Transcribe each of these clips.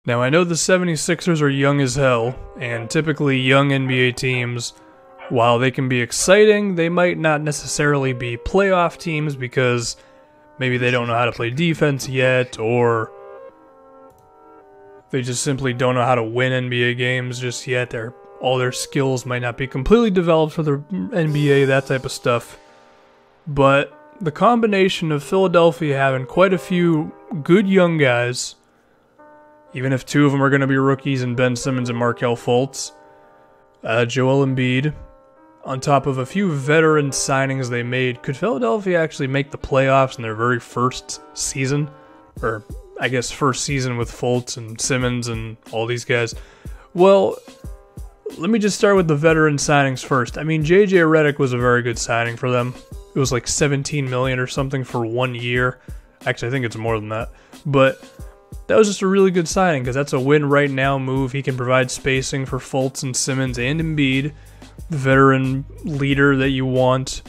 Now, I know the 76ers are young as hell, and typically young NBA teams, while they can be exciting, they might not necessarily be playoff teams because maybe they don't know how to play defense yet, or they just simply don't know how to win NBA games just yet. All their skills might not be completely developed for the NBA, that type of stuff. But the combination of Philadelphia having quite a few good young guys, even if two of them are going to be rookies in Ben Simmons and Markelle Fultz, Joel Embiid, on top of a few veteran signings they made, could Philadelphia actually make the playoffs in their very first season? Or, I guess, first season with Fultz and Simmons and all these guys? Well, let me just start with the veteran signings first. I mean, JJ Redick was a very good signing for them. It was like $17 million or something for 1 year. Actually, I think it's more than that. But that was just a really good signing because that's a win right now move. He can provide spacing for Fultz and Simmons and Embiid, the veteran leader that you want.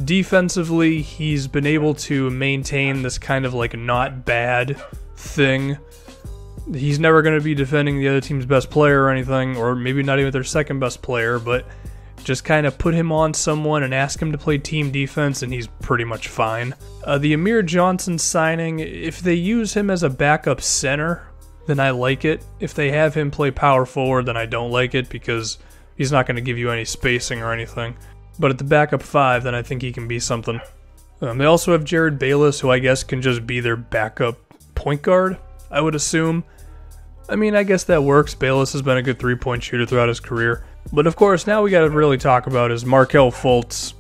Defensively, he's been able to maintain this kind of like not bad thing. He's never going to be defending the other team's best player or anything, or maybe not even their second best player, but just kind of put him on someone and ask him to play team defense, and he's pretty much fine. The Amir Johnson signing, if they use him as a backup center, then I like it. If they have him play power forward, then I don't like it because he's not going to give you any spacing or anything. But at the backup five, then I think he can be something. They also have Jared Bayless, who I guess can just be their backup point guard, I would assume. I mean, I guess that works. Bayless has been a good three-point shooter throughout his career. But of course, now we got to really talk about is Markelle Fultz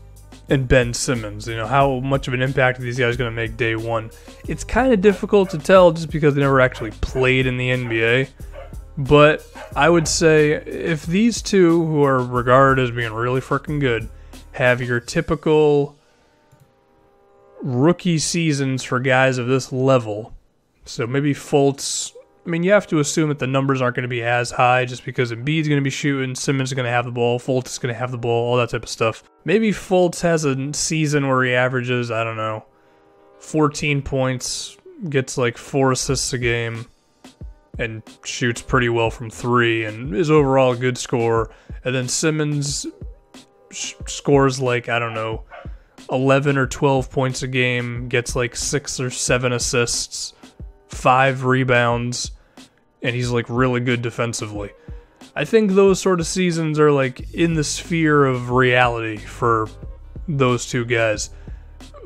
and Ben Simmons. You know, how much of an impact are these guys going to make day one? It's kind of difficult to tell just because they never actually played in the NBA. But I would say if these two, who are regarded as being really freaking good, have your typical rookie seasons for guys of this level, so maybe Fultz, I mean, you have to assume that the numbers aren't going to be as high just because Embiid's going to be shooting, Simmons is going to have the ball, Fultz is going to have the ball, all that type of stuff. Maybe Fultz has a season where he averages, I don't know, 14 points, gets like 4 assists a game, and shoots pretty well from 3, and is overall a good scorer. And then Simmons scores like, I don't know, 11 or 12 points a game, gets like 6 or 7 assists, 5 rebounds, and he's like really good defensively. I think those sort of seasons are like in the sphere of reality for those two guys.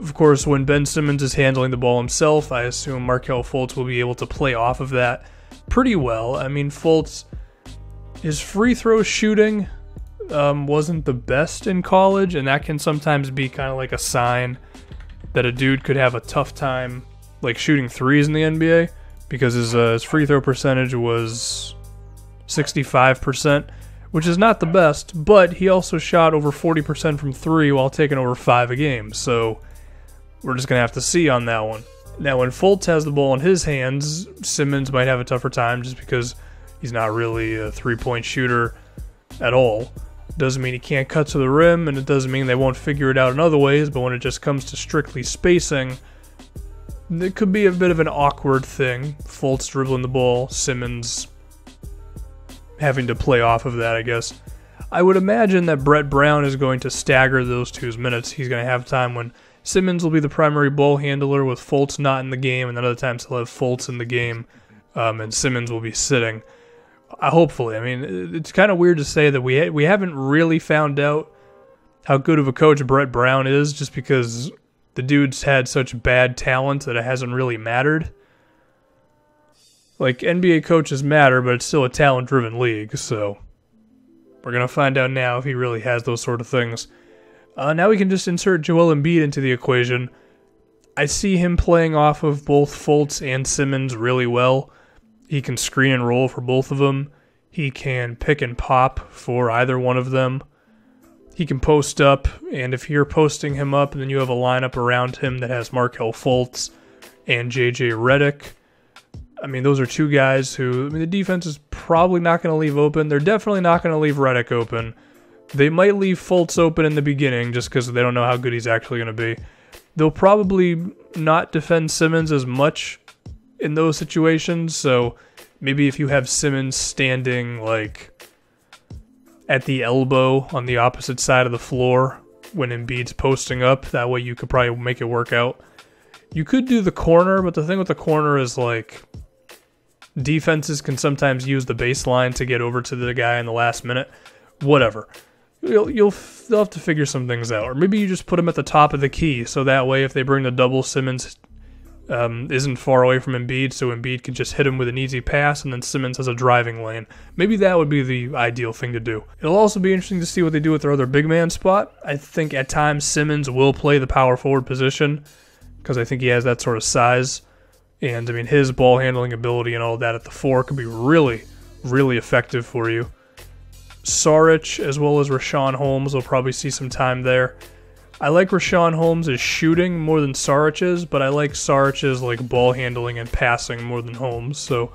Of course, when Ben Simmons is handling the ball himself, I assume Markelle Fultz will be able to play off of that pretty well. I mean, Fultz, his free throw shooting wasn't the best in college, and that can sometimes be kind of like a sign that a dude could have a tough time like shooting threes in the NBA, because his free throw percentage was 65%, which is not the best, but he also shot over 40% from 3 while taking over 5 a game, so we're just going to have to see on that one. Now, when Fultz has the ball in his hands, Simmons might have a tougher time just because he's not really a three-point shooter at all. Doesn't mean he can't cut to the rim, and it doesn't mean they won't figure it out in other ways, but when it just comes to strictly spacing, it could be a bit of an awkward thing. Fultz dribbling the ball, Simmons having to play off of that, I guess. I would imagine that Brett Brown is going to stagger those two's minutes. He's going to have time when Simmons will be the primary ball handler with Fultz not in the game, and then other times he'll have Fultz in the game, and Simmons will be sitting. Hopefully. I mean, it's kind of weird to say that we haven't really found out how good of a coach Brett Brown is just because the dude's had such bad talent that it hasn't really mattered. Like, NBA coaches matter, but it's still a talent-driven league, so we're going to find out now if he really has those sort of things. Now we can just insert Joel Embiid into the equation. I see him playing off of both Fultz and Simmons really well. He can screen and roll for both of them. He can pick and pop for either one of them. He can post up, and if you're posting him up and then you have a lineup around him that has Markelle Fultz and JJ Redick, I mean, those are two guys who, I mean, the defense is probably not going to leave open. They're definitely not going to leave Redick open. They might leave Fultz open in the beginning just because they don't know how good he's actually going to be. They'll probably not defend Simmons as much in those situations, so maybe if you have Simmons standing like at the elbow on the opposite side of the floor when Embiid's posting up, that way you could probably make it work out. You could do the corner, but the thing with the corner is like defenses can sometimes use the baseline to get over to the guy in the last minute. Whatever. They'll have to figure some things out. Or maybe you just put him at the top of the key, so that way if they bring the double, Simmons isn't far away from Embiid, so Embiid can just hit him with an easy pass, and then Simmons has a driving lane. Maybe that would be the ideal thing to do. It'll also be interesting to see what they do with their other big man spot. I think at times Simmons will play the power forward position, because I think he has that sort of size. And, I mean, his ball handling ability and all that at the 4 could be really, really effective for you. Saric, as well as Richaun Holmes, will probably see some time there. I like Richaun Holmes' shooting more than Saric's, but I like Saric's like ball handling and passing more than Holmes. So,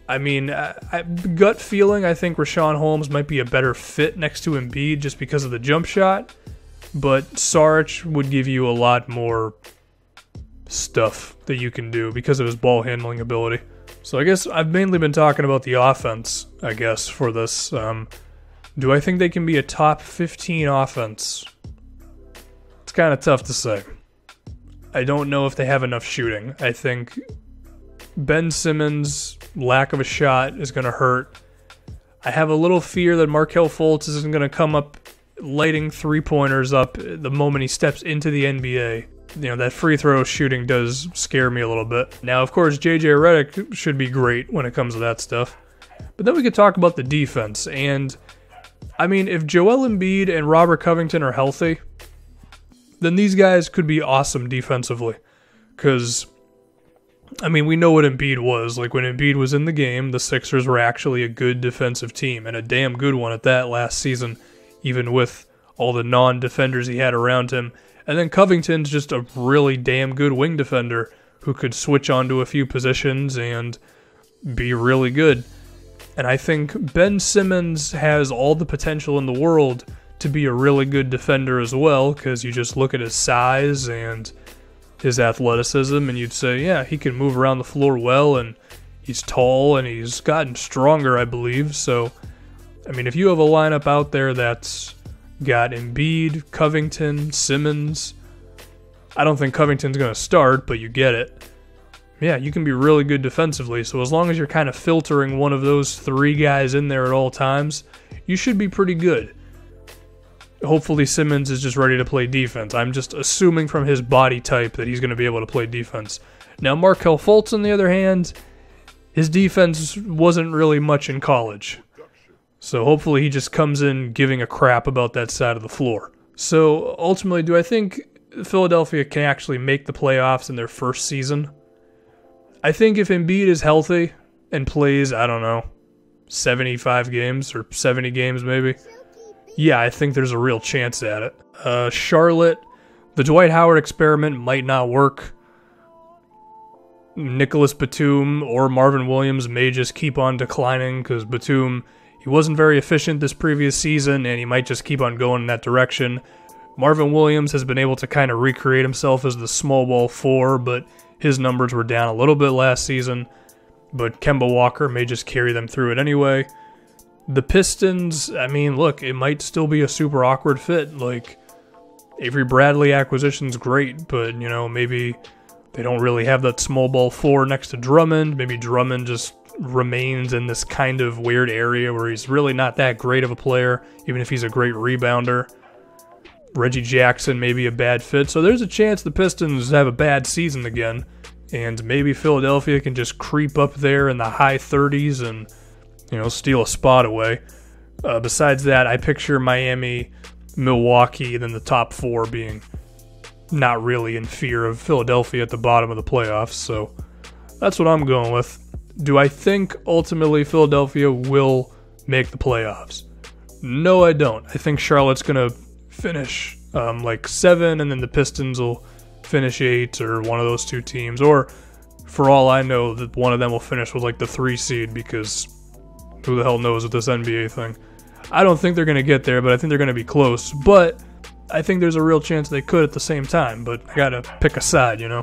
I mean, gut feeling, I think Richaun Holmes might be a better fit next to Embiid just because of the jump shot. But Saric would give you a lot more stuff that you can do because of his ball handling ability. So I guess I've mainly been talking about the offense, I guess, for this. Do I think they can be a top 15 offense? It's kind of tough to say. I don't know if they have enough shooting. I think Ben Simmons' lack of a shot is going to hurt. I have a little fear that Markelle Fultz isn't going to come up lighting three-pointers up the moment he steps into the NBA. You know, that free throw shooting does scare me a little bit. Now, of course, JJ Redick should be great when it comes to that stuff. But then we could talk about the defense. And, I mean, if Joel Embiid and Robert Covington are healthy, then these guys could be awesome defensively. Because, I mean, we know what Embiid was. Like, when Embiid was in the game, the Sixers were actually a good defensive team, and a damn good one at that last season, even with all the non-defenders he had around him. And then Covington's just a really damn good wing defender who could switch onto a few positions and be really good. And I think Ben Simmons has all the potential in the world to be a really good defender as well, because you just look at his size and his athleticism and you'd say, yeah, he can move around the floor well, and he's tall and he's gotten stronger, I believe. So, I mean, if you have a lineup out there that's got Embiid, Covington, Simmons. I don't think Covington's going to start, but you get it. Yeah, you can be really good defensively, so as long as you're kind of filtering one of those three guys in there at all times, you should be pretty good. Hopefully Simmons is just ready to play defense. I'm just assuming from his body type that he's going to be able to play defense. Now, Markelle Fultz, on the other hand, his defense wasn't really much in college. So hopefully he just comes in giving a crap about that side of the floor. So ultimately, do I think Philadelphia can actually make the playoffs in their first season? I think if Embiid is healthy and plays, I don't know, 75 games or 70 games maybe, yeah, I think there's a real chance at it. Charlotte, the Dwight Howard experiment might not work. Nicholas Batum or Marvin Williams may just keep on declining because Batum, he wasn't very efficient this previous season, and he might just keep on going in that direction. Marvin Williams has been able to kind of recreate himself as the small ball 4, but his numbers were down a little bit last season. But Kemba Walker may just carry them through it anyway. The Pistons, I mean, look, it might still be a super awkward fit. Like, Avery Bradley acquisition's great, but, you know, maybe they don't really have that small ball 4 next to Drummond. Maybe Drummond just remains in this kind of weird area where he's really not that great of a player, even if he's a great rebounder. Reggie Jackson may be a bad fit, so there's a chance the Pistons have a bad season again, and maybe Philadelphia can just creep up there in the high 30s and, you know, steal a spot away. Besides that, I picture Miami, Milwaukee, and then the top 4 being not really in fear of Philadelphia at the bottom of the playoffs, so that's what I'm going with. Do I think ultimately Philadelphia will make the playoffs? No, I don't. I think Charlotte's going to finish like 7, and then the Pistons will finish 8, or one of those two teams. Or, for all I know, that one of them will finish with like the 3 seed, because who the hell knows with this NBA thing. I don't think they're going to get there, but I think they're going to be close. But I think there's a real chance they could at the same time. But I got to pick a side, you know.